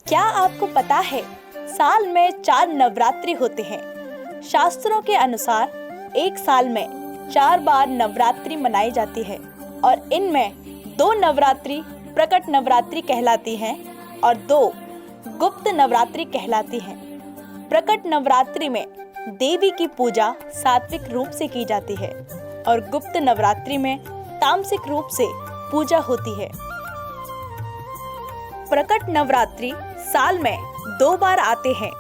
क्या आपको पता है साल में 4 नवरात्रि होते हैं। शास्त्रों के अनुसार एक साल में 4 बार नवरात्रि मनाई जाती है और इनमें 2 नवरात्रि प्रकट नवरात्रि कहलाती हैं और 2 गुप्त नवरात्रि कहलाती हैं। प्रकट नवरात्रि में देवी की पूजा सात्विक रूप से की जाती है और गुप्त नवरात्रि में तामसिक रूप से पूजा होती है। प्रकट नवरात्रि साल में 2 बार आते हैं,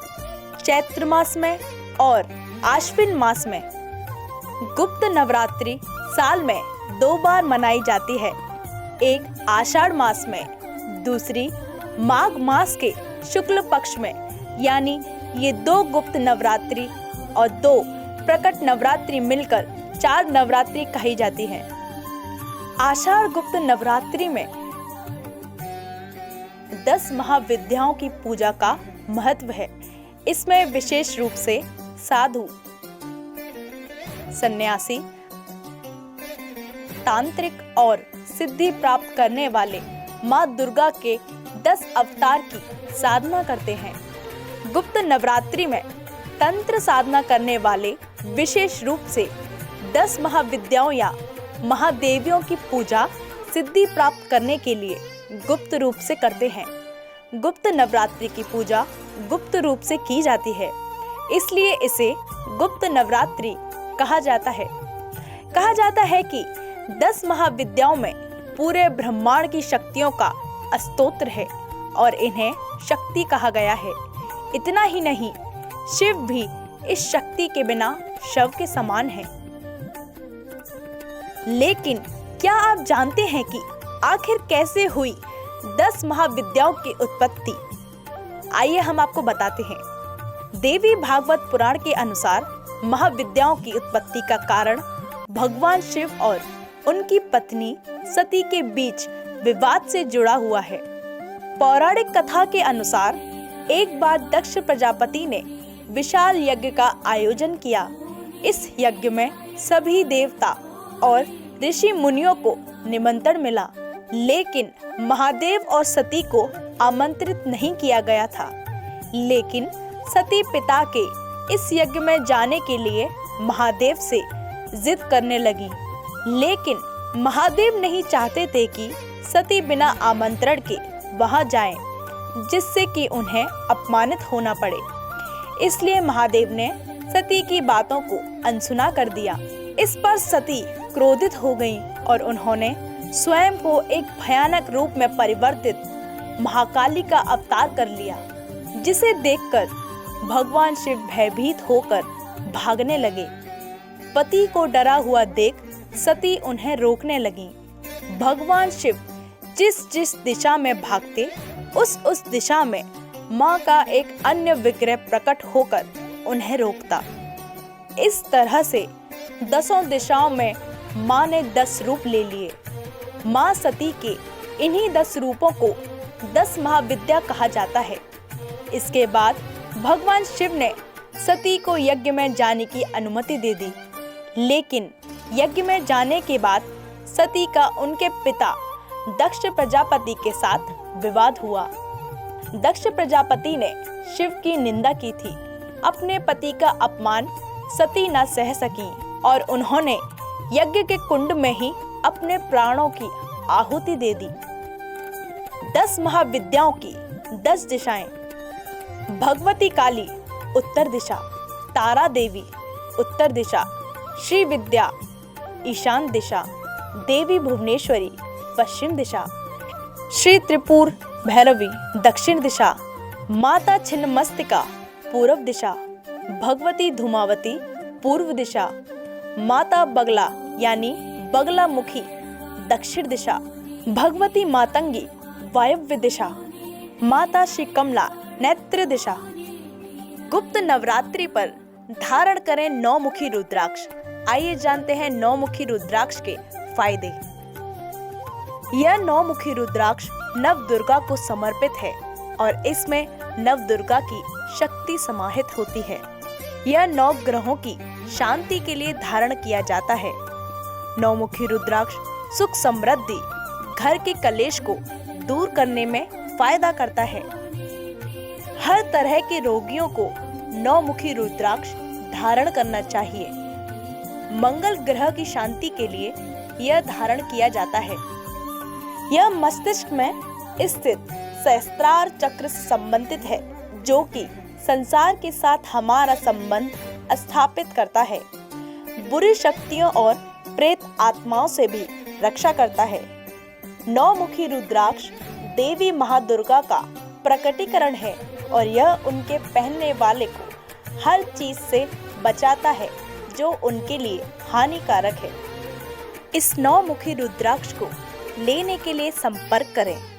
चैत्र मास में और आश्विन मास में। गुप्त नवरात्रि साल में 2 बार मनाई जाती है, एक आषाढ़ मास में, दूसरी माघ मास के शुक्ल पक्ष में। यानी ये 2 गुप्त नवरात्रि और 2 प्रकट नवरात्रि मिलकर 4 नवरात्रि कही जाती हैं। आषाढ़ गुप्त नवरात्रि में 10 महाविद्याओं की पूजा का महत्व है। इसमें विशेष रूप से साधु, सन्यासी, तांत्रिक और सिद्धि प्राप्त करने वाले माँ दुर्गा के 10 अवतार की साधना करते हैं। गुप्त नवरात्रि में तंत्र साधना करने वाले विशेष रूप से 10 महाविद्याओं या महादेवियों की पूजा सिद्धि प्राप्त करने के लिए गुप्त रूप से करते हैं। गुप्त नवरात्रि की पूजा गुप्त रूप से की जाती है, इसलिए इसे गुप्त नवरात्रि कहा जाता है। कहा जाता है कि 10 महाविद्याओं में पूरे ब्रह्मांड की शक्तियों का स्तोत्र है और इन्हें शक्ति कहा गया है। इतना ही नहीं, शिव भी इस शक्ति के बिना शव के समान है। लेकिन क्या आप जानते हैं कि आखिर कैसे हुई 10 महाविद्याओं की उत्पत्ति? आइए हम आपको बताते हैं। देवी भागवत पुराण के अनुसार महाविद्याओं की उत्पत्ति का कारण भगवान शिव और उनकी पत्नी सती के बीच विवाद से जुड़ा हुआ है। पौराणिक कथा के अनुसार एक बार दक्ष प्रजापति ने विशाल यज्ञ का आयोजन किया। इस यज्ञ में सभी देवता और ऋषि मुनियों को निमंत्रण मिला, लेकिन महादेव और सती को आमंत्रित नहीं किया गया था। लेकिन सती पिता के इस यज्ञ में जाने के लिए महादेव से जिद करने लगी, लेकिन महादेव नहीं चाहते थे कि सती बिना आमंत्रण के वहां जाएं, जिससे कि उन्हें अपमानित होना पड़े। इसलिए महादेव ने सती की बातों को अनसुना कर दिया। इस पर सती क्रोधित हो गईं और उन्होंने स्वयं को एक भयानक रूप में परिवर्तित महाकाली का अवतार कर लिया, जिसे देखकर भगवान शिव भयभीत होकर भागने लगे। पति को डरा हुआ देख सती उन्हें रोकने लगी। भगवान शिव जिस जिस दिशा में भागते, उस दिशा में माँ का एक अन्य विग्रह प्रकट होकर उन्हें रोकता। इस तरह से 10 दिशाओं में माँ ने 10 रूप ले लिए। माँ सती के इन्हीं 10 रूपों को 10 महाविद्या कहा जाता है। इसके बाद भगवान शिव ने सती को यज्ञ में जाने की अनुमति दे दी, लेकिन यज्ञ में जाने के बाद सती का उनके पिता दक्ष प्रजापति के साथ विवाद हुआ। दक्ष प्रजापति ने शिव की निंदा की थी। अपने पति का अपमान सती न सह सकी और उन्होंने यज्ञ के कुंड में ही अपने प्राणों की आहुति दे दी। 10 महाविद्याओं की 10 दिशाएं। भगवती काली उत्तर दिशा, तारा देवी उत्तर दिशा, श्री विद्या ईशान दिशा, देवी भुवनेश्वरी पश्चिम दिशा, श्री त्रिपुर भैरवी दक्षिण दिशा, माता छिन्नमस्तिका पूर्व दिशा, भगवती धूमावती पूर्व दिशा, माता बगला यानी बगला मुखी दक्षिण दिशा, भगवती मातंगी वायव्य दिशा, माता श्री कमला नेत्र दिशा। गुप्त नवरात्रि पर धारण करें 9 मुखी रुद्राक्ष। आइए जानते हैं 9 मुखी रुद्राक्ष के फायदे। यह 9 मुखी रुद्राक्ष नव दुर्गा को समर्पित है और इसमें नव दुर्गा की शक्ति समाहित होती है। यह 9 ग्रहों की शांति के लिए धारण किया जाता है। 9 मुखी रुद्राक्ष सुख समृद्धि, घर के कलेश को दूर करने में फायदा करता है। हर तरह के रोगियों को 9 मुखी रुद्राक्ष धारण करना चाहिए। मंगल ग्रह की शांति के लिए यह धारण किया जाता है। यह मस्तिष्क में स्थित सहस्त्रार चक्र से संबंधित है, जो कि संसार के साथ हमारा संबंध स्थापित करता है, बुरी शक्तियों और प्रेत आत्माओं से भी रक्षा करता है। 9 मुखी रुद्राक्ष देवी महादुर्गा का प्रकटीकरण है और यह उनके पहनने वाले को हर चीज से बचाता है जो उनके लिए हानिकारक है। इस 9 मुखी रुद्राक्ष को लेने के लिए संपर्क करें।